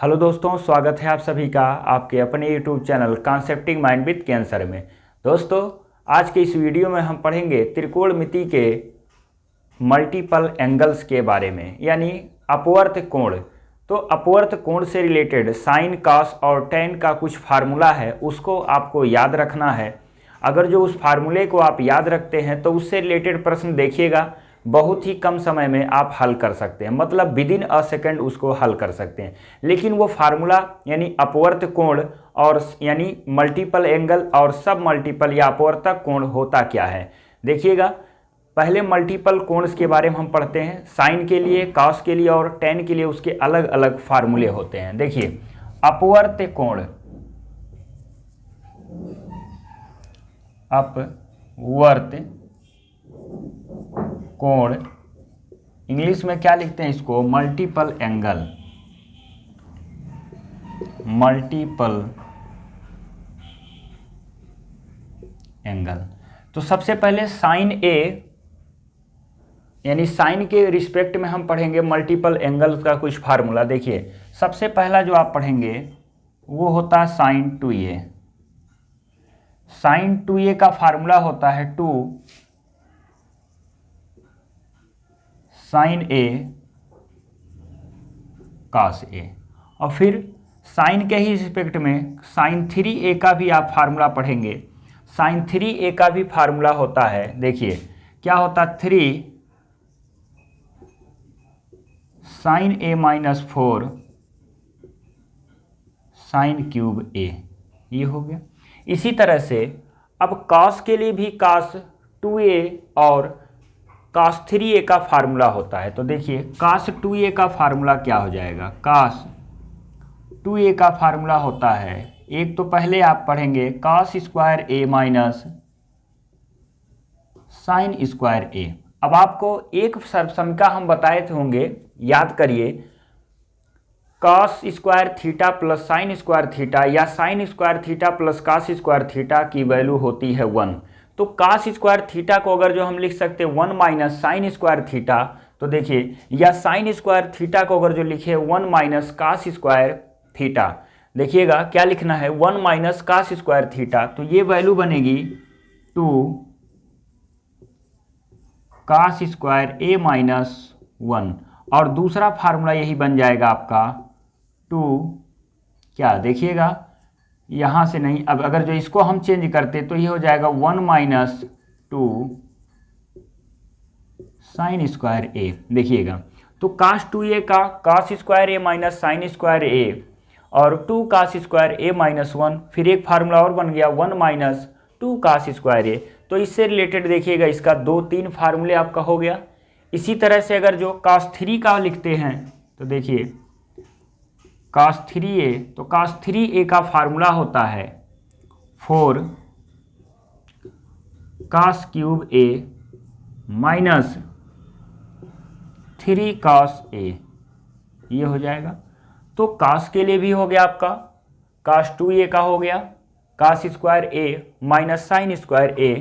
Hello दोस्तों, स्वागत है आप सभी का आपके अपने YouTube channel concepting mind with cancer में। दोस्तों, आज के इस वीडियो में हम पढ़ेंगे त्रिकोणमिति के मल्टीपल एंगल्स के बारे में, यानी अपवर्त कोण। तो अपवर्त कोण से रिलेटेड साइन, कॉस और टैन का कुछ फार्मूला है, उसको आपको याद रखना है। अगर जो उस फार्मूले को आप याद रखते हैं तो उससे रिलेटेड प्रश्न देखिएगा, बहुत ही कम समय में आप हल कर सकते हैं, मतलब विदिन अ सेकेंड उसको हल कर सकते हैं। लेकिन वो फार्मूला यानी अपवर्त कोण और यानी मल्टीपल एंगल और सब मल्टीपल या अपवर्तक कोण होता क्या है, देखिएगा। पहले मल्टीपल कोण्स के बारे में हम पढ़ते हैं। साइन के लिए, कॉस के लिए और टैन के लिए उसके अलग अलग फार्मूले होते हैं। देखिए, अपवर्त कोण, अपवर्त कोण इंग्लिश में क्या लिखते हैं इसको, मल्टीपल एंगल। Multiple angle. तो सबसे पहले साइन ए यानी साइन के रिस्पेक्ट में हम पढ़ेंगे मल्टीपल एंगल का कुछ फार्मूला। देखिए, सबसे पहला जो आप पढ़ेंगे वो होता है साइन 2a। साइन 2a का फार्मूला होता है 2 साइन ए कॉस ए। और फिर साइन के ही रिस्पेक्ट में साइन 3a का भी आप फार्मूला पढ़ेंगे। साइन 3a का भी फार्मूला होता है, देखिए क्या होता है, 3 sine a minus 4 sine cube a, ये हो गया। इसी तरह से अब कॉस के लिए भी कॉस 2a और कॉस 3a का फार्मूला होता है। तो देखिए, कॉस 2a का फार्मूला क्या हो जाएगा, कॉस 2a का फार्मूला होता है, एक तो पहले आप पढ़ेंगे cos square a minus sine square a। अब आपको एक समीकरण हम बताए थे होंगे, याद करिए, cos square theta plus sine square theta या sine square theta plus cos square theta की वैल्यू होती है 1। तो कॉस स्क्वायर थीटा को अगर जो हम लिख सकते हैं 1 माइनस साइन स्क्वायर थीटा, तो देखिए, या साइन स्क्वायर थीटा को अगर जो लिखे 1 माइनस कॉस स्क्वायर थीटा, देखिएगा क्या लिखना है, 1 माइनस कॉस स्क्वायर थीटा। तो ये वैल्यू बनेगी 2 कॉस स्क्वायर ए माइनस 1। और दूसरा फार्मूला यही बन जाएगा आपका 2, क्या देखिएगा, यहाँ से नहीं, अब अगर जो इसको हम चेंज करते तो ये हो जाएगा 1 माइनस 2 साइन स्क्वायर ए। देखिएगा, तो cos 2a का cos स्क्वायर ए माइनस साइन स्क्वायर ए और 2 cos स्क्वायर ए माइनस 1, फिर एक फार्मूला और बन गया 1 माइनस 2 cos स्क्वायर ए। तो इससे रिलेटेड देखिएगा, इसका 2-3 फार्मूले आपका हो गया। इसी तरह से अगर जो cos 3 का लिखते हैं तो देखिए cos 3a, तो cos 3a का फार्मूला होता है 4 cos cube a minus 3 cos a, ये हो जाएगा। तो cos के लिए भी हो गया आपका, cos 2a का हो गया cos square a minus sine square a,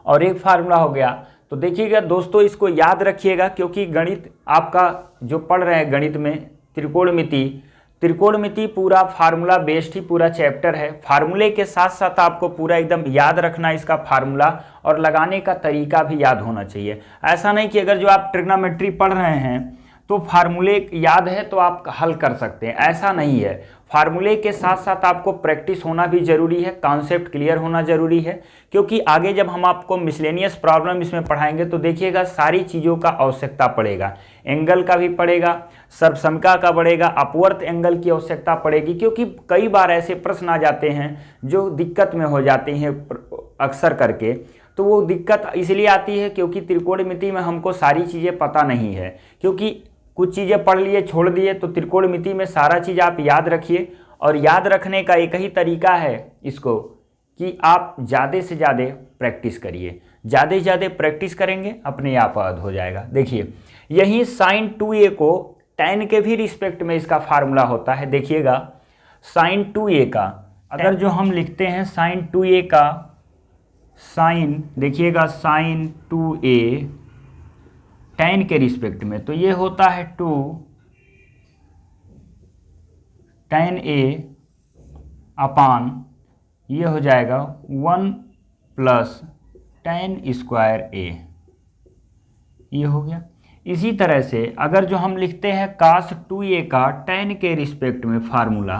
और एक फार्मूला हो गया। तो देखिएगा दोस्तों, इसको याद रखिएगा, क्योंकि गणित आपका जो पढ़ रहे हैं गणित में त्रिकोणमिति पूरा फार्मूला बेस्ड ही पूरा चैप्टर है। फार्मूले के साथ साथ आपको पूरा एकदम याद रखना इसका फार्मूला, और लगाने का तरीका भी याद होना चाहिए। ऐसा नहीं कि अगर जो आप ट्रिग्नोमेट्री पढ़ रहे हैं तो फार्मूले याद है तो आप हल कर सकते हैं, ऐसा नहीं है। फार्मूले के साथ साथ आपको प्रैक्टिस होना भी जरूरी है, कॉन्सेप्ट क्लियर होना जरूरी है, क्योंकि आगे जब हम आपको मिसलेनियस प्रॉब्लम इसमें पढ़ाएंगे तो देखिएगा सारी चीज़ों का आवश्यकता पड़ेगा। एंगल का भी पड़ेगा, सर्वसमिका का पड़ेगा, अपवर्त एंगल की आवश्यकता पड़ेगी, क्योंकि कई बार ऐसे प्रश्न आ जाते हैं जो दिक्कत में हो जाते हैं अक्सर करके। तो वो दिक्कत इसलिए आती है क्योंकि त्रिकोणमिति में हमको सारी चीज़ें पता नहीं है, क्योंकि कुछ चीज़ें पढ़ लिए छोड़ दिए। तो त्रिकोणमिति में सारा चीज़ आप याद रखिए, और याद रखने का एक ही तरीका है इसको कि आप ज़्यादा से ज़्यादा प्रैक्टिस करिए। ज़्यादा से ज़्यादा प्रैक्टिस करेंगे अपने आप याद हो जाएगा। देखिए, यही साइन 2a को टैन के भी रिस्पेक्ट में इसका फार्मूला होता है। देखिएगा, साइन 2a का अगर जो हम लिखते हैं साइन 2a का साइन, देखिएगा साइन 2a tan के रिस्पेक्ट में, तो ये होता है 2 tan A अपान ये हो जाएगा 1 प्लस tan स्क्वायर A, ये हो गया। इसी तरह से अगर जो हम लिखते हैं cos 2a का tan के रिस्पेक्ट में फार्मूला,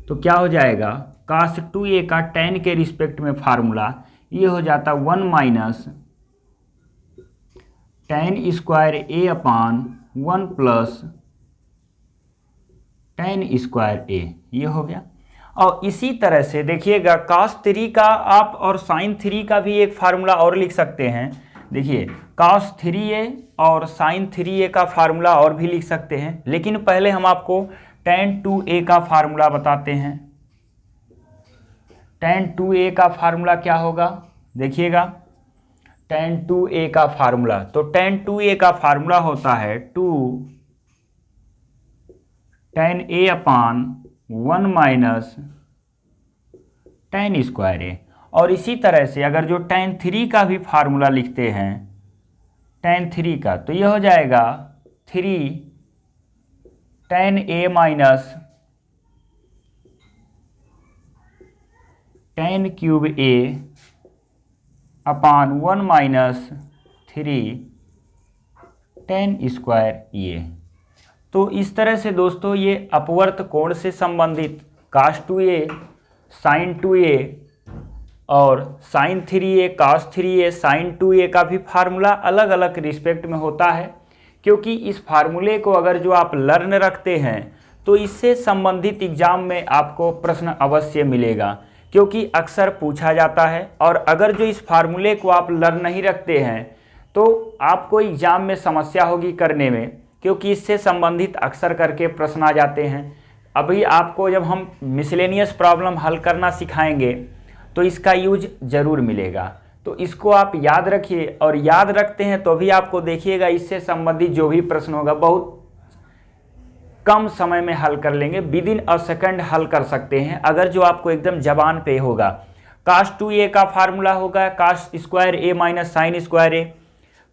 तो क्या हो जाएगा, cos 2a का tan के रिस्पेक्ट में फार्मूला ये हो जाता 1 minus tan square A upon 1 plus tan square A, ये हो गया। और इसी तरह से देखिएगा cos 3 का आप और sin 3 का भी एक फार्मूला और लिख सकते हैं। देखिए cos 3a और sin 3a का फार्मूला और भी लिख सकते हैं, लेकिन पहले हम आपको tan 2a का फार्मूला बताते हैं। tan 2a का फार्मूला क्या होगा, देखिएगा tan 2a का फार्मूला, तो tan 2a का फार्मूला होता है 2 tan a upon 1 minus tan square A। और इसी तरह से अगर जो tan 3 का भी फार्मूला लिखते हैं, tan 3 का, तो यह हो जाएगा 3 tan A minus tan cube A upon 1 minus 3 tan square A। तो इस तरह से दोस्तों ये अपवर्त कोण से संबंधित cos 2a, sin 2a और sin 3a, cos 3a, sin 2a का भी फार्मूला अलग अलग रिस्पेक्ट में होता है, क्योंकि इस फार्मूले को अगर जो आप लर्न रखते हैं तो इससे संबंधित एग्जाम में आपको प्रश्न अवश्य मिलेगा, क्योंकि अक्सर पूछा जाता है। और अगर जो इस फार्मूले को आप लर्न नहीं रखते हैं तो आपको एग्जाम में समस्या होगी करने में, क्योंकि इससे संबंधित अक्सर करके प्रश्न आ जाते हैं। अभी आपको जब हम मिसलेनियस प्रॉब्लम हल करना सिखाएंगे तो इसका यूज ज़रूर मिलेगा, तो इसको आप याद रखिए। और याद रखते हैं तो भी आपको देखिएगा इससे संबंधित जो भी प्रश्न होगा बहुत कम समय में हल कर लेंगे, विदिन अ सेकंड हल कर सकते हैं अगर जो आपको एकदम जबान पे होगा। cos 2a का फार्मूला होगा cos square A minus sine square A,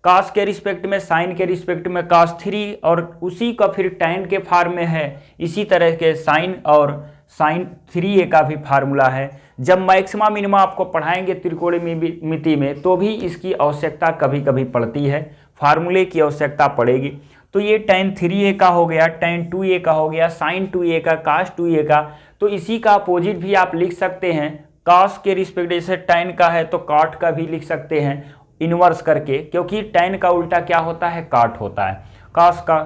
cos के रिस्पेक्ट में, sin के रिस्पेक्ट में cos 3, और उसी का फिर tan के फार्म में है। इसी तरह के sin और sin 3a का भी फार्मूला है। जब मैक्सिमा मिनिमा आपको पढ़ाएंगे त्रिकोणमिति में तो भी इसकी आवश्यकता कभी कभी पड़ती है, फार्मूले की आवश्यकता पड़ेगी। तो ये tan 3a का हो गया, tan 2a का हो गया, sin 2a का, cos 2a का। तो इसी का अपोजिट भी आप लिख सकते हैं, cos के रिस्पेक्ट जैसे tan का है तो cot का भी लिख सकते हैं इन्वर्स करके, क्योंकि tan का उल्टा क्या होता है, cot होता है। cos का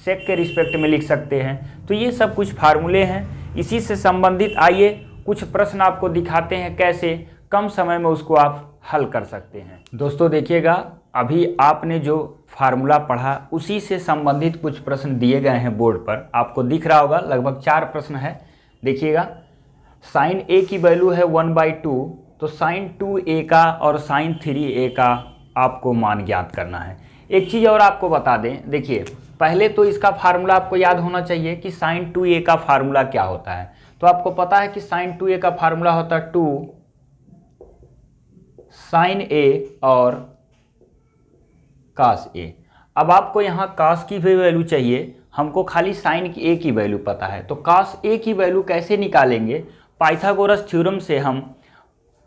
sec के रिस्पेक्ट में लिख सकते हैं। तो ये सब कुछ फार्मूले हैं, इसी से संबंधित आइए कुछ प्रश्न आपको दिखाते हैं कैसे कम समय में उसको आप हल कर सकते हैं। दोस्तों देखिएगा, अभी आपने जो फार्मूला पढ़ा उसी से संबंधित कुछ प्रश्न दिए गए हैं बोर्ड पर, आपको दिख रहा होगा, लगभग 4 प्रश्न है। देखिएगा, sin A की वैल्यू है 1/2, तो sin 2a का और sin 3a का आपको मान ज्ञात करना है। एक चीज़ और आपको बता दें, देखिए पहले तो इसका फार्मूला आपको याद होना चाहिए कि sin 2a का फार्मूला क्या होता है। तो आपको पता है कि sin 2a का फार्मूला होता है 2 sin A और cos A। अब आपको यहाँ cos की भी वैल्यू चाहिए, हमको खाली sin A की वैल्यू पता है, तो cos A की वैल्यू कैसे निकालेंगे, पाइथागोरस थ्योरम से हम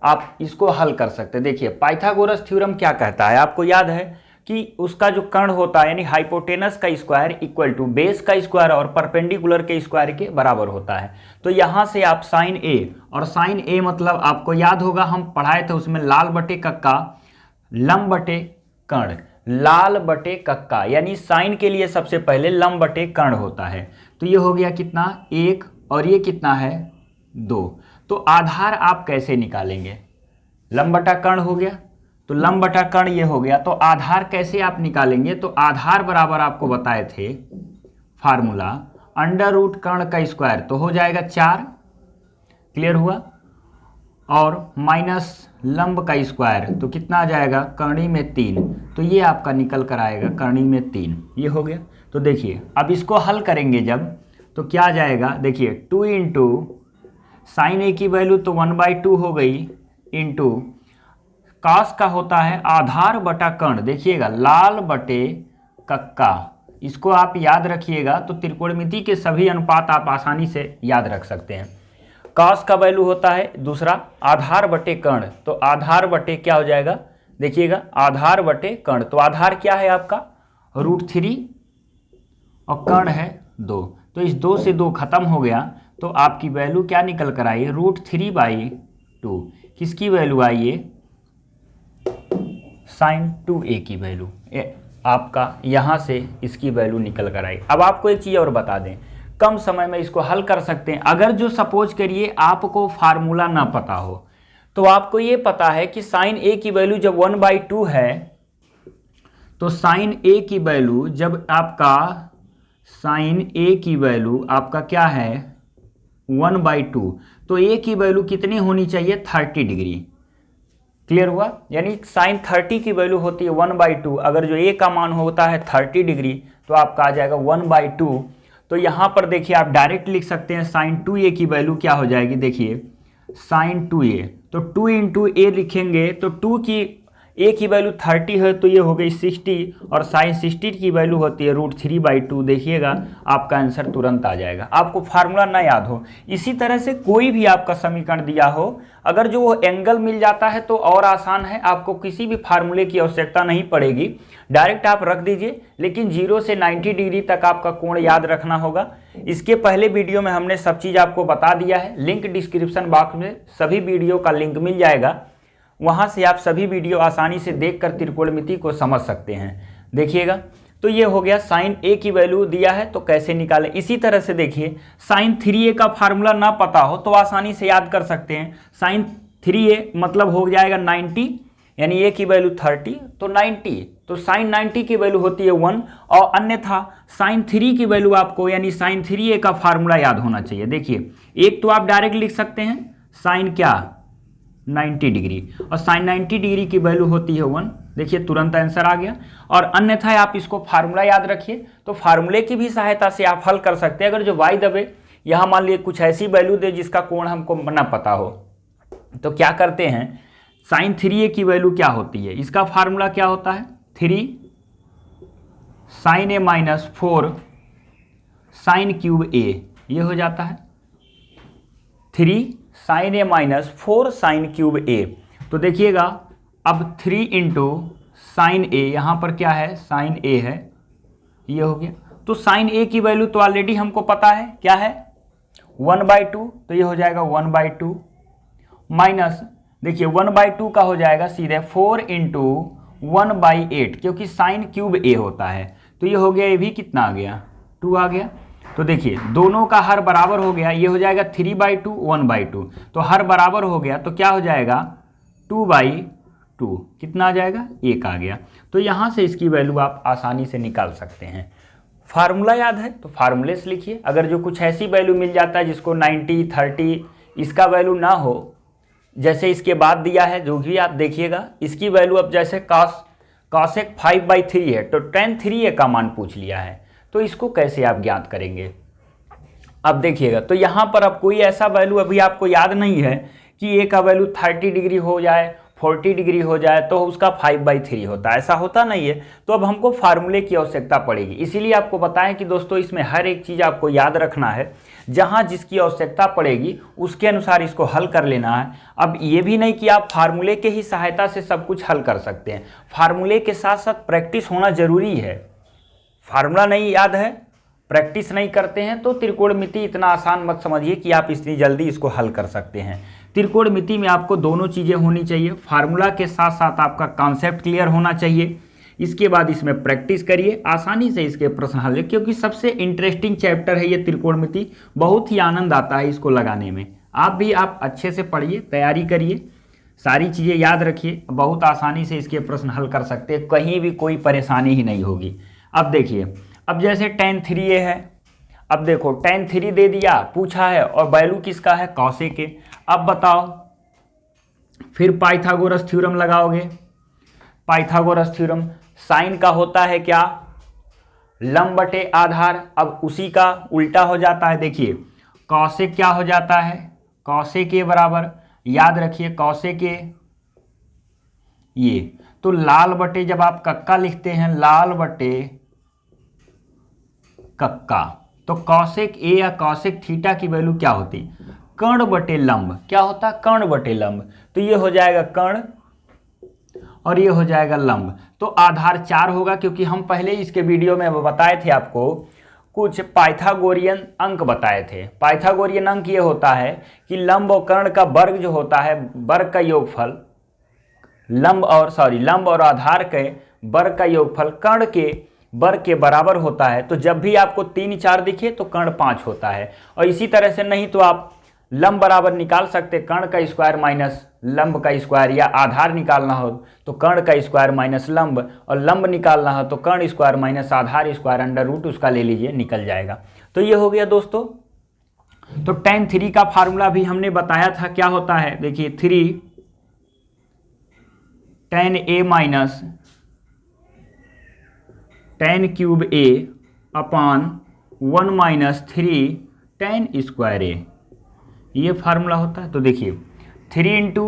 आप इसको हल कर सकते हैं। देखिए पाइथागोरस थ्योरम क्या कहता है, आपको याद है कि उसका जो कर्ण होता है यानी हाइपोटेनस का स्क्वायर इक्वल टू बेस का स्क्वायर और परपेंडिकुलर के स्क्वायर के बराबर होता है। तो यहाँ से आप साइन ए, और साइन ए मतलब आपको याद होगा हम पढ़ाए थे उसमें लाल बटे कक्का लंब बटे कर्ण, लाल बटे कक्का यानी साइन के लिए सबसे पहले लंब बटे कर्ण होता है। तो ये हो गया कितना 1 और ये कितना है 2। तो आधार आप कैसे निकालेंगे, लंब बटा कर्ण हो गया तो लंब बटा कर्ण ये हो गया, तो आधार कैसे आप निकालेंगे, तो आधार बराबर आपको बताए थे फार्मूला अंडर रूट कर्ण का स्क्वायर, तो हो जाएगा 4, क्लियर हुआ, और माइनस लंब का स्क्वायर तो कितना आ जाएगा कर्णी में 3, तो ये आपका निकल कर आएगा कर्णी में 3, ये हो गया। तो देखिए अब इसको हल करेंगे जब तो क्या आ जाएगा, देखिए 2 इंटू साइन ए की वैल्यू तो 1/2 हो गई इंटू कास का होता है आधार बटा कर्ण, देखिएगा लाल बटे कक्का इसको आप याद रखिएगा तो त्रिकोणमिति के सभी अनुपात आप आसानी से याद रख सकते हैं। कॉस का वैल्यू होता है दूसरा आधार बटे कर्ण, तो आधार बटे क्या हो जाएगा, देखिएगा आधार बटे कर्ण, तो आधार क्या है आपका √3 और कर्ण है 2, तो इस 2 से 2 खत्म हो गया, तो आपकी वैल्यू क्या निकल कर आई है √3/2। किसकी वैल्यू आई है sin 2a की वैल्यू आपका यहाँ से इसकी वैल्यू निकल कर आई। अब आपको एक चीज़ और बता दें, कम समय में इसको हल कर सकते हैं। अगर जो सपोज करिए आपको फार्मूला ना पता हो, तो आपको ये पता है कि sin a की वैल्यू जब 1/2 है, तो sin a की वैल्यू जब आपका sin a की वैल्यू आपका क्या है 1/2, तो a की वैल्यू कितनी होनी चाहिए 30 डिग्री। क्लियर हुआ, यानी sin 30 की वैल्यू होती है 1/2, अगर जो a का मान होता है 30 डिग्री तो आपका आ जाएगा 1/2। तो यहाँ पर देखिए आप डायरेक्ट लिख सकते हैं sin 2a की वैल्यू क्या हो जाएगी, देखिए sin 2a, तो 2 × a लिखेंगे तो 2 की a की वैल्यू 30 है तो ये हो गई 60, और sin 60 की वैल्यू होती है √3/2। देखिएगा आपका आंसर तुरंत आ जाएगा, आपको फार्मूला ना याद हो। इसी तरह से कोई भी आपका समीकरण दिया हो, अगर जो वो एंगल मिल जाता है तो और आसान है, आपको किसी भी फार्मूले की आवश्यकता नहीं पड़ेगी, डायरेक्ट आप रख दीजिए। लेकिन 0 से 90 डिग्री तक आपका कोण याद रखना होगा। इसके पहले वीडियो में हमने सब चीज़ आपको बता दिया है, लिंक डिस्क्रिप्शन बॉक्स में सभी वीडियो का लिंक मिल जाएगा, वहाँ से आप सभी वीडियो आसानी से देखकर त्रिकोणमिति को समझ सकते हैं। देखिएगा, तो ये हो गया sin a की वैल्यू दिया है तो कैसे निकालें। इसी तरह से देखिए sin 3a का फार्मूला ना पता हो तो आसानी से याद कर सकते हैं। sin 3a मतलब हो जाएगा 90, यानी a की वैल्यू 30 तो 90, तो sin 90 की वैल्यू होती है 1, और अन्यथा sin 3 की वैल्यू आपको यानी sin 3a का फार्मूला याद होना चाहिए। देखिए एक तो आप डायरेक्ट लिख सकते हैं sin क्या 90 डिग्री, और sin 90 डिग्री की वैल्यू होती है 1, देखिए तुरंत आंसर आ गया। और अन्यथा आप इसको फार्मूला याद रखिए, तो फार्मूले की भी सहायता से आप हल कर सकते हैं। अगर जो y दबे यहाँ मान लीजिए कुछ ऐसी वैल्यू दे जिसका कोण हमको ना पता हो, तो क्या करते हैं sin 3a की वैल्यू क्या होती है, इसका फार्मूला क्या होता है 3 sin a - 4 sin³ a, ये हो जाता है 3 sin a - 4 sin³ a। तो देखिएगा अब 3 × sin a, यहाँ पर क्या है sin a है, ये हो गया। तो sin a की वैल्यू तो ऑलरेडी हमको पता है क्या है 1/2, तो ये हो जाएगा 1/2 माइनस, देखिए 1/2 का हो जाएगा सीधे 4 × 1/8, क्योंकि sin³ a होता है, तो ये हो गया, ये भी कितना आ गया 2 आ गया। तो देखिए दोनों का हर बराबर हो गया, ये हो जाएगा 3/2 1/2, तो हर बराबर हो गया तो क्या हो जाएगा 2/2, कितना आ जाएगा 1 आ गया। तो यहाँ से इसकी वैल्यू आप आसानी से निकाल सकते हैं। फार्मूला याद है तो फार्मूले से लिखिए। अगर जो कुछ ऐसी वैल्यू मिल जाता है जिसको 90 30 इसका वैल्यू ना हो, जैसे इसके बाद दिया है जो भी आप देखिएगा, इसकी वैल्यू अब जैसे cosec 5/3 है तो tan 3a का मान पूछ लिया है, तो इसको कैसे आप ज्ञात करेंगे। अब देखिएगा, तो यहाँ पर अब कोई ऐसा वैल्यू अभी आपको याद नहीं है कि a का वैल्यू 30 डिग्री हो जाए 40 डिग्री हो जाए तो उसका 5/3 होता है, ऐसा होता नहीं है। तो अब हमको फार्मूले की आवश्यकता पड़ेगी, इसीलिए आपको बताएं कि दोस्तों इसमें हर एक चीज़ आपको याद रखना है, जहाँ जिसकी आवश्यकता पड़ेगी उसके अनुसार इसको हल कर लेना है। अब ये भी नहीं कि आप फार्मूले के ही सहायता से सब कुछ हल कर सकते हैं, फार्मूले के साथ साथ प्रैक्टिस होना जरूरी है। फार्मूला नहीं याद है, प्रैक्टिस नहीं करते हैं तो त्रिकोणमिति इतना आसान मत समझिए कि आप इतनी जल्दी इसको हल कर सकते हैं। त्रिकोणमिति में आपको दोनों चीज़ें होनी चाहिए, फार्मूला के साथ साथ आपका कॉन्सेप्ट क्लियर होना चाहिए। इसके बाद इसमें प्रैक्टिस करिए, आसानी से इसके प्रश्न हल, क्योंकि सबसे इंटरेस्टिंग चैप्टर है ये त्रिकोणमिति, बहुत ही आनंद आता है इसको लगाने में। आप अच्छे से पढ़िए, तैयारी करिए, सारी चीज़ें याद रखिए, बहुत आसानी से इसके प्रश्न हल कर सकते हैं, कहीं भी कोई परेशानी ही नहीं होगी। अब देखिए, अब जैसे tan 3a है, अब देखो tan 3 दे दिया पूछा है और वैल्यू किसका है cosec के। अब बताओ, फिर पाइथागोरस थ्योरम लगाओगे। पाइथागोरस थ्योरम साइन का होता है क्या लंब बटे आधार, अब उसी का उल्टा हो जाता है। देखिए cosec क्या हो जाता है cosec के बराबर, याद रखिए cosec के ये, तो लाल बटे जब आप कक्का लिखते हैं लाल बटे कक्का। तो कौशिक ए या कौशिक थीटा की वैल्यू क्या होती? कर्ण बटे लंब। क्या होता? कर्ण बटे लंब। तो ये हो जाएगा कर्ण और ये हो जाएगा लंब। तो आधार 4 होगा, क्योंकि हम पहले इसके वीडियो में बताए थे आपको, कुछ पाइथागोरियन अंक बताए थे। पाइथागोरियन अंक ये होता है कि लंब और कर्ण का वर्ग जो होता है, वर्ग का योगफल, लंब और आधार के वर्ग का योगफल कर्ण के वर्ग के बराबर होता है। तो जब भी आपको 3 4 दिखे तो कर्ण 5 होता है। और इसी तरह से नहीं तो आप लंब बराबर निकाल सकते कर्ण का स्क्वायर माइनस लंब का स्क्वायर, या आधार निकालना हो तो कर्ण का स्क्वायर माइनस लंब, और लंब निकालना हो तो कर्ण स्क्वायर माइनस आधार स्क्वायर, अंडर रूट उसका ले लीजिए, निकल जाएगा। तो ये हो गया दोस्तों। तो tan 3 का फार्मूला भी हमने बताया था, क्या होता है देखिए, 3 tan a minus tan cube a upon 1 minus 3 tan square a, ये फार्मूला होता है। तो देखिए 3 इंटू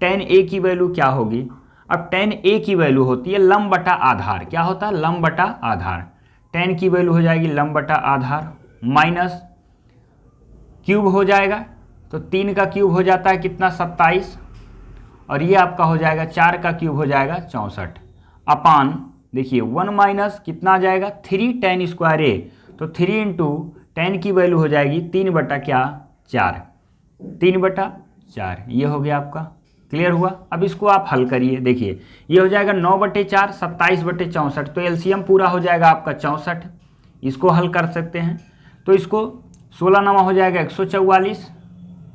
tan a की वैल्यू क्या होगी? अब tan a की वैल्यू होती है लंब बटा आधार। क्या होता है? लंब बटा आधार। tan की वैल्यू हो जाएगी लंब बटा आधार माइनस क्यूब हो जाएगा, तो 3 का क्यूब हो जाता है कितना? 27, और ये आपका हो जाएगा 4 का क्यूब हो जाएगा 64 अपान, देखिए 1 माइनस कितना आ जाएगा? 3 tan स्क्वायर a। तो 3 इंटू tan की वैल्यू हो जाएगी 3 बटा क्या? 4, 3 बटा 4, ये हो गया आपका। क्लियर हुआ? अब इसको आप हल करिए। देखिए ये हो जाएगा 9 बटे 4, 27 बटे 64, तो एलसीएम पूरा हो जाएगा आपका 64। इसको हल कर सकते हैं। तो इसको 16 नमा हो जाएगा 144,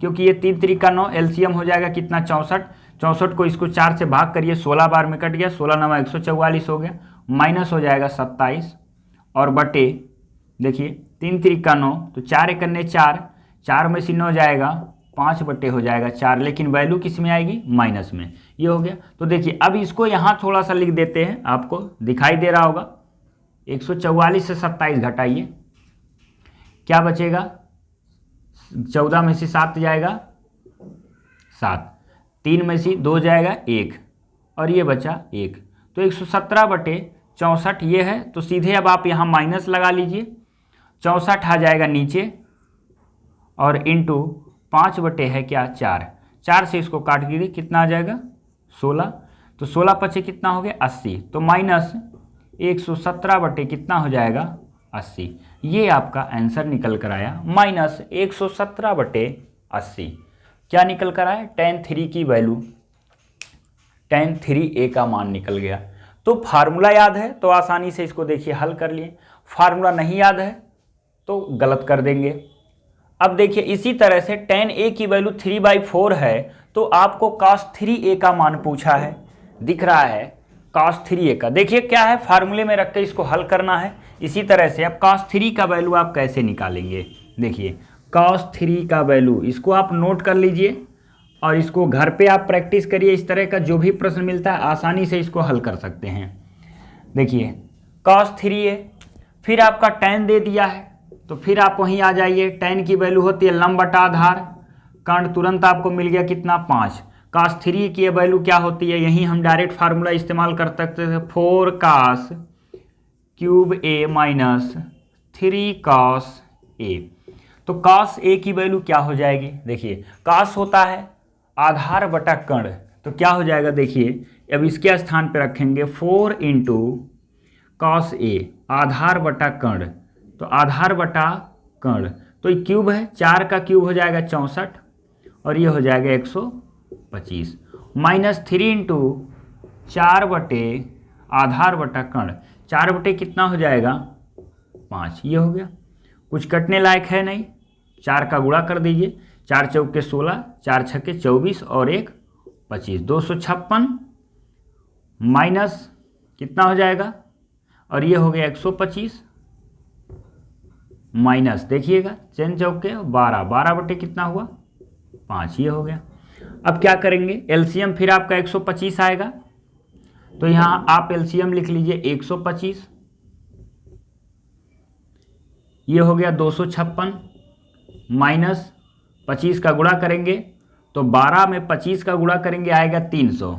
क्योंकि ये 3 3 का 9, एलसीएम हो जाएगा कितना? 64। 64 को इसको 4 से भाग करिए, 16 बार में कट गया, 16 नमा 144 हो गया, माइनस हो जाएगा 27 और बटे, देखिए 3 3 का 9, तो 4 1 4, 4 में से 9 जाएगा 5 बटे हो जाएगा 4, लेकिन वैल्यू किस में आएगी? माइनस में। ये हो गया। तो देखिए अब इसको यहाँ थोड़ा सा लिख देते हैं, आपको दिखाई दे रहा होगा। 144 से 27 घटाइए, क्या बचेगा? 14 में से 7 जाएगा 7, 3 में से 2 जाएगा 1, और ये बचा 1। तो 117 बटे 64 ये है। तो सीधे अब आप यहाँ माइनस लगा लीजिए, 64 आ जाएगा नीचे, और इंटू 5 बटे है क्या? 4, 4 से इसको काट दीजिए, कितना आ जाएगा? 16। तो 16 पचे कितना हो गया? 80। तो माइनस 117 बटे कितना हो जाएगा? 80। ये आपका आंसर निकल कर आया, माइनस 117 बटे 80। क्या निकल कर आया? tan 3 की वैल्यू, tan 3a का मान निकल गया। तो फार्मूला याद है तो आसानी से इसको देखिए हल कर लिए, फार्मूला नहीं याद है तो गलत कर देंगे। अब देखिए इसी तरह से tan a की वैल्यू 3/4 है, तो आपको cos 3a का मान पूछा है, दिख रहा है cos 3a का। देखिए क्या है, फार्मूले में रख के इसको हल करना है। इसी तरह से अब cos 3 का वैल्यू आप कैसे निकालेंगे? देखिए cos 3 का वैल्यू, इसको आप नोट कर लीजिए और इसको घर पे आप प्रैक्टिस करिए। इस तरह का जो भी प्रश्न मिलता है आसानी से इसको हल कर सकते हैं। देखिए cos 3a, फिर आपका tan दे दिया है, तो फिर आप वहीं आ जाइए। tan की वैल्यू होती है लंब बटा आधार, कर्ण तुरंत आपको मिल गया कितना? 5। cos 3 की वैल्यू क्या होती है? यहीं हम डायरेक्ट फार्मूला इस्तेमाल कर सकते थे, 4 cos cube a minus 3 cos a। तो cos a की वैल्यू क्या हो जाएगी? देखिए cos होता है आधार बटा कर्ण, तो क्या हो जाएगा? देखिए अब इसके स्थान पर रखेंगे 4 इंटू cos a, आधार बटा कर्ण, तो आधार बटा कर्ण, तो ये क्यूब है, 4 का क्यूब हो जाएगा 64, और ये हो जाएगा 125, माइनस 3 इंटू 4 बटे आधार बटा कर्ण, 4 बटे कितना हो जाएगा? 5। ये हो गया, कुछ कटने लायक है नहीं, 4 का गुणा कर दीजिए, 4 चौके 16, 4 छक्के 24 और 1 25, 256 माइनस कितना हो जाएगा? और ये हो गया 125 माइनस, देखिएगा 3 चौके 12, 12 बटे कितना हुआ? 5। ये हो गया। अब क्या करेंगे? एलसीएम फिर आपका 125 आएगा, तो यहाँ आप एलसीएम लिख लीजिए 125, ये हो गया 256 माइनस 25 का गुणा करेंगे तो 12 में 25 का गुणा करेंगे आएगा 300,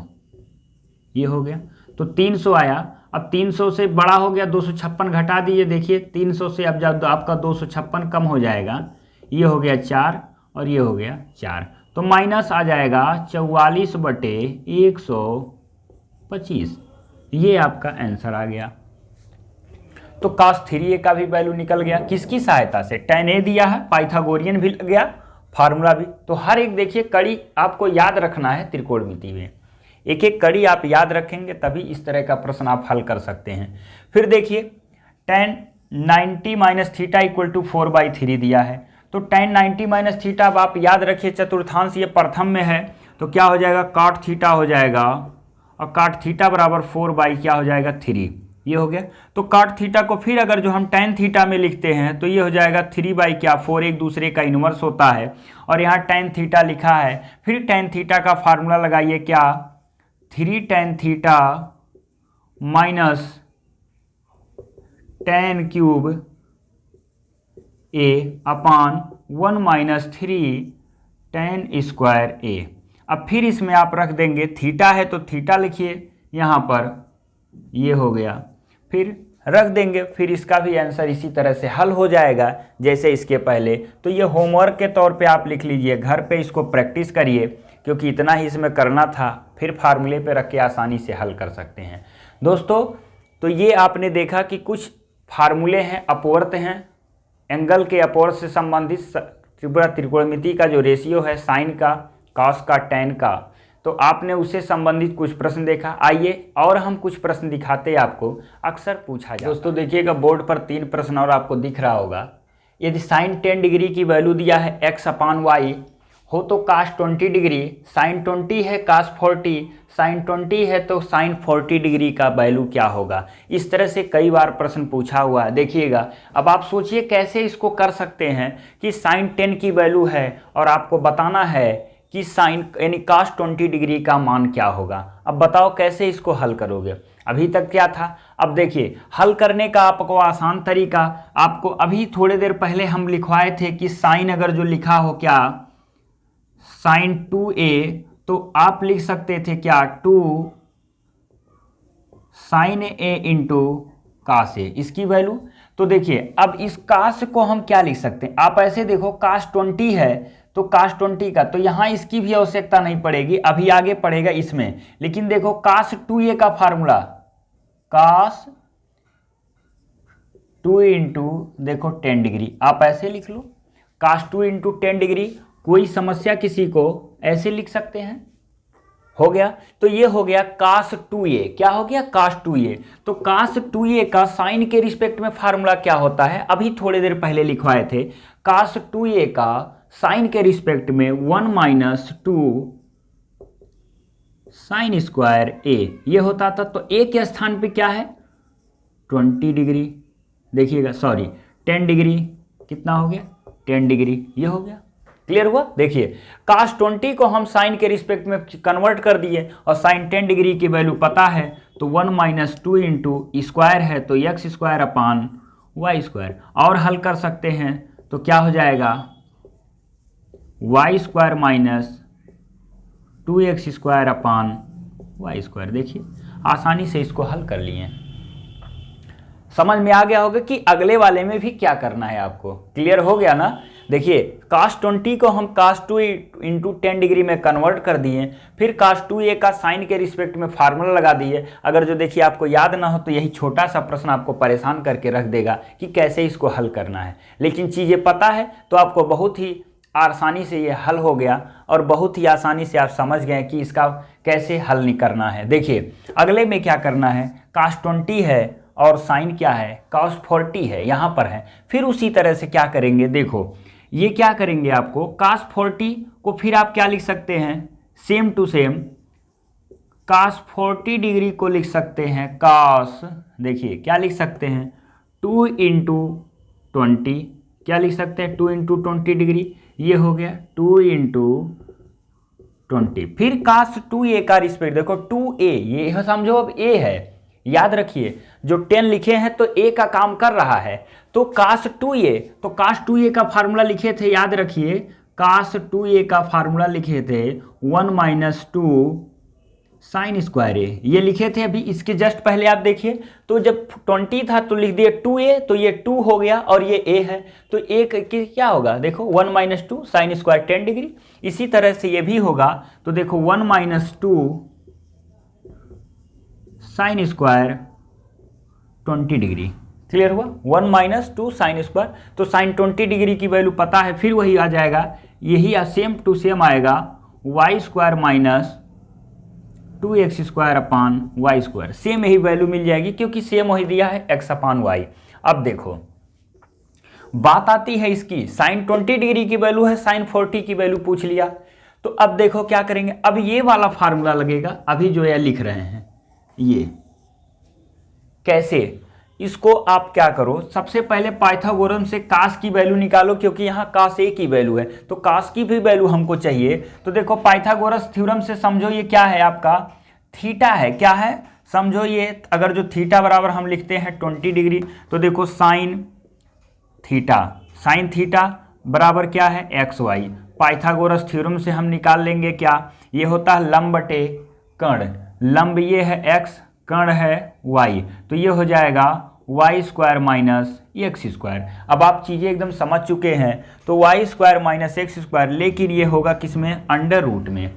ये हो गया। तो 300 आया। अब 300 से बड़ा हो गया 256 घटा दीजिए, देखिए 300 से अब जब आपका 256 कम हो जाएगा, ये हो गया 4 और ये हो गया 4, तो माइनस आ जाएगा 44/125। ये आपका आंसर आ गया। तो cos 3a का भी वैल्यू निकल गया, किसकी सहायता से? tan a दिया है, पाइथागोरियन भी लग गया, फार्मूला भी। तो हर एक देखिए कड़ी आपको याद रखना है त्रिकोणमिति में, एक एक कड़ी आप याद रखेंगे तभी इस तरह का प्रश्न आप हल कर सकते हैं। फिर देखिए tan 90 minus theta equal to 4/3 दिया है, तो tan 90 माइनस थीटा अब आप याद रखिए चतुर्थांश ये प्रथम में है, तो क्या हो जाएगा cot थीटा हो जाएगा, और cot थीटा बराबर 4 क्या हो जाएगा 3, ये हो गया। तो cot थीटा को फिर अगर जो हम tan थीटा में लिखते हैं तो ये हो जाएगा 3/4, एक दूसरे का इन्वर्स होता है, और यहाँ tan थीटा लिखा है। फिर tan थीटा का फार्मूला लगाइए, क्या 3 tan theta minus tan cube a upon 1 minus 3 tan square a। अब फिर इसमें आप रख देंगे, थीटा है तो थीटा लिखिए यहाँ पर, ये हो गया, फिर रख देंगे, फिर इसका भी आंसर इसी तरह से हल हो जाएगा जैसे इसके पहले। तो ये होमवर्क के तौर पे आप लिख लीजिए, घर पे इसको प्रैक्टिस करिए, क्योंकि इतना ही इसमें करना था, फिर फार्मूले पे रख के आसानी से हल कर सकते हैं। दोस्तों तो ये आपने देखा कि कुछ फार्मूले हैं, अपवर्त हैं, एंगल के अपवर्त से संबंधित त्रिकोणमिति का जो रेशियो है, साइन का, कॉस का, टैन का, तो आपने उससे संबंधित कुछ प्रश्न देखा। आइए और हम कुछ प्रश्न दिखाते हैं आपको, अक्सर पूछा जाता है। दोस्तों देखिएगा बोर्ड पर 3 प्रश्न और आपको दिख रहा होगा। यदि साइन 10 डिग्री की वैल्यू दिया है x/y हो तो cos 20 डिग्री, साइन 20 है cos 40, साइन 20 है तो साइन 40 डिग्री का वैल्यू क्या होगा। इस तरह से कई बार प्रश्न पूछा हुआ है। देखिएगा अब आप सोचिए कैसे इसको कर सकते हैं कि साइन 10 की वैल्यू है और आपको बताना है कि साइन यानी cos 20 डिग्री का मान क्या होगा। अब बताओ कैसे इसको हल करोगे। अभी तक क्या था, अब देखिए हल करने का आपको आसान तरीका, आपको अभी थोड़ी देर पहले हम लिखवाए थे कि साइन अगर जो लिखा हो क्या साइन 2a, तो आप लिख सकते थे क्या 2 sine a into cos a, इसकी वैल्यू। तो देखिए अब इस कास को हम क्या लिख सकते हैं, आप ऐसे देखो cos 20 है तो cos 20 का, तो यहाँ इसकी भी आवश्यकता नहीं पड़ेगी, अभी आगे पड़ेगा इसमें। लेकिन देखो cos 2a का फार्मूला cos 2 इंटू देखो 10 डिग्री, आप ऐसे लिख लो cos 2 इंटू 10 डिग्री। कोई समस्या किसी को ऐसे लिख सकते हैं, हो गया। तो ये हो गया cos 2a, क्या हो गया cos 2a। तो cos 2a का साइन के रिस्पेक्ट में फार्मूला क्या होता है, अभी थोड़ी देर पहले लिखवाए थे। cos 2a का साइन के रिस्पेक्ट में 1 माइनस 2 साइन स्क्वायर a, ये होता था। तो a के स्थान पे क्या है 20 डिग्री, देखिएगा सॉरी 10 डिग्री, कितना हो गया 10 डिग्री, ये हो गया। क्लियर हुआ। देखिए cos 20 को हम साइन के रिस्पेक्ट में कन्वर्ट कर दिए और साइन 10 डिग्री की वैल्यू पता है, तो 1 माइनस 2 इंटू स्क्वायर है तो x square upon Y square. और हल कर सकते हैं तो क्या हो जाएगा Y square minus 2x square upon Y square. देखिए आसानी से इसको हल कर लिए। समझ में आ गया होगा कि अगले वाले में भी क्या करना है आपको, क्लियर हो गया ना। देखिए cos 20 को हम cos 2 इंटू 10 डिग्री में कन्वर्ट कर दिए, फिर cos 2a का साइन के रिस्पेक्ट में फार्मूला लगा दिए। अगर जो देखिए आपको याद ना हो तो यही छोटा सा प्रश्न आपको परेशान करके रख देगा कि कैसे इसको हल करना है, लेकिन चीज़ें पता है तो आपको बहुत ही आसानी से ये हल हो गया और बहुत ही आसानी से आप समझ गए कि इसका कैसे हल नहीं करना है। देखिए अगले में क्या करना है, cos 20 है और साइन क्या है cos 40 है, यहाँ पर है। फिर उसी तरह से क्या करेंगे, देखो ये क्या करेंगे, आपको cos 40 को फिर आप क्या लिख सकते हैं same to same cos 40 degree को लिख सकते हैं cos, देखिए क्या लिख सकते हैं 2 इंटू 20, क्या लिख सकते हैं 2 इंटू 20 डिग्री, ये हो गया 2 इंटू 20। फिर cos 2a का रिस्पेक्ट देखो 2a, ये समझो अब a है, याद रखिए जो 10 लिखे हैं तो a का काम कर रहा है। तो cos 2a, तो cos 2a का फार्मूला लिखे थे, याद रखिए cos 2a का फार्मूला लिखे थे 1 माइनस 2 साइन स्क्वायर ए, ये लिखे थे अभी इसके जस्ट पहले आप देखिए, तो जब 20 था तो लिख दिया 2a, तो ये 2 हो गया और ये a है, तो a क्या होगा देखो 1 - 2 साइन स्क्वायर 10 डिग्री। इसी तरह से ये भी होगा, तो देखो 1 - 2 साइन स्क्वायर 20 डिग्री। क्लियर हुआ? 1 - 2 साइन स्क्वायर, तो साइन 20 डिग्री की वैल्यू पता है, फिर वही आ जाएगा, यही सेम टू सेम आएगा Y square minus 2x square upon Y square. Same यही वैल्यू मिल जाएगी क्योंकि सेम वही दिया है x अपान वाई। अब देखो बात आती है इसकी, साइन 20 डिग्री की वैल्यू है, साइन 40 की वैल्यू पूछ लिया, तो अब देखो क्या करेंगे, अब ये वाला फार्मूला लगेगा, अभी जो ये लिख रहे हैं ये कैसे, इसको आप क्या करो, सबसे पहले पाइथागोरस से कास की वैल्यू निकालो, क्योंकि यहाँ कास ए की वैल्यू है तो कास की भी वैल्यू हमको चाहिए। तो देखो पाइथागोरस थ्योरम से समझो ये क्या है आपका थीटा है, क्या है समझो ये, अगर जो थीटा बराबर हम लिखते हैं 20 डिग्री, तो देखो साइन थीटा बराबर क्या है एक्स वाई। पाइथागोरस थ्योरम से हम निकाल लेंगे क्या, ये होता है लंब बटे कर्ण, लंब ये है एक्स, कर्ण है y, तो ये हो जाएगा Y square minus X square. अब आप चीज़ें एकदम समझ चुके हैं, तो Y square minus X square, लेकिन ये होगा किसमें, अंडर रूट में।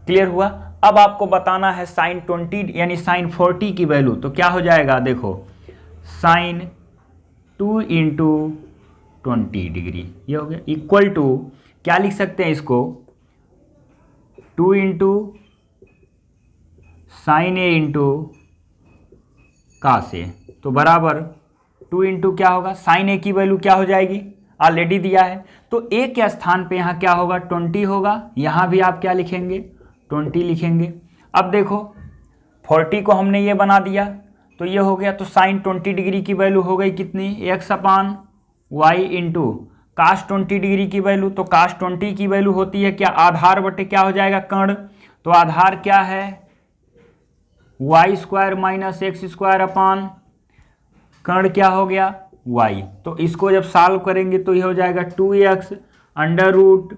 क्लियर हुआ? अब आपको बताना है साइन 20 यानी साइन 40 की वैल्यू, तो क्या हो जाएगा देखो साइन 2 × 20 डिग्री, ये हो गया इक्वल टू, क्या लिख सकते हैं इसको 2 × साइन ए इंटू कास ए, तो बराबर 2 × क्या होगा, साइन ए की वैल्यू क्या हो जाएगी, ऑलरेडी दिया है, तो ए के स्थान पे यहाँ क्या होगा 20 होगा, यहाँ भी आप क्या लिखेंगे 20 लिखेंगे। अब देखो 40 को हमने ये बना दिया, तो ये हो गया, तो साइन 20 डिग्री की वैल्यू हो गई कितनी, x upon y into cos 20 degree की वैल्यू, तो कास 20 की वैल्यू होती है क्या, आधार बटे क्या हो जाएगा कर्ण, तो आधार क्या है Y square minus X square upon कर्ण क्या हो गया y, तो इसको जब सॉल्व करेंगे तो ये हो जाएगा 2x under root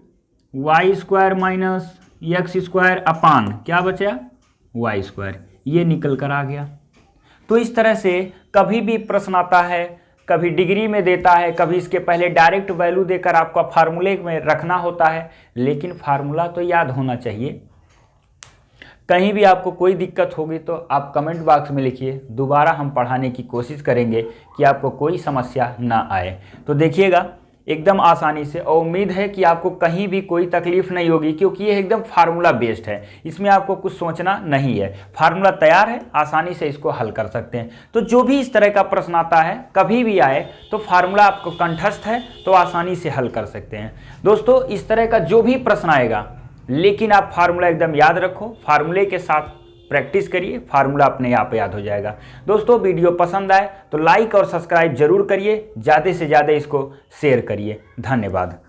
Y square minus X square upon क्या बचा वाई स्क्वायर, ये निकल कर आ गया। तो इस तरह से कभी भी प्रश्न आता है, कभी डिग्री में देता है, कभी इसके पहले डायरेक्ट वैल्यू देकर आपका फार्मूले में रखना होता है, लेकिन फार्मूला तो याद होना चाहिए। कहीं भी आपको कोई दिक्कत होगी तो आप कमेंट बॉक्स में लिखिए, दोबारा हम पढ़ाने की कोशिश करेंगे कि आपको कोई समस्या ना आए। तो देखिएगा एकदम आसानी से, और उम्मीद है कि आपको कहीं भी कोई तकलीफ नहीं होगी, क्योंकि ये एकदम फार्मूला बेस्ड है, इसमें आपको कुछ सोचना नहीं है, फार्मूला तैयार है, आसानी से इसको हल कर सकते हैं। तो जो भी इस तरह का प्रश्न आता है कभी भी आए तो फार्मूला आपको कंठस्थ है तो आसानी से हल कर सकते हैं। दोस्तों इस तरह का जो भी प्रश्न आएगा, लेकिन आप फार्मूला एकदम याद रखो, फार्मूले के साथ प्रैक्टिस करिए, फार्मूला अपने आप याद हो जाएगा। दोस्तों वीडियो पसंद आए तो लाइक और सब्सक्राइब जरूर करिए, ज़्यादा से ज़्यादा इसको शेयर करिए। धन्यवाद।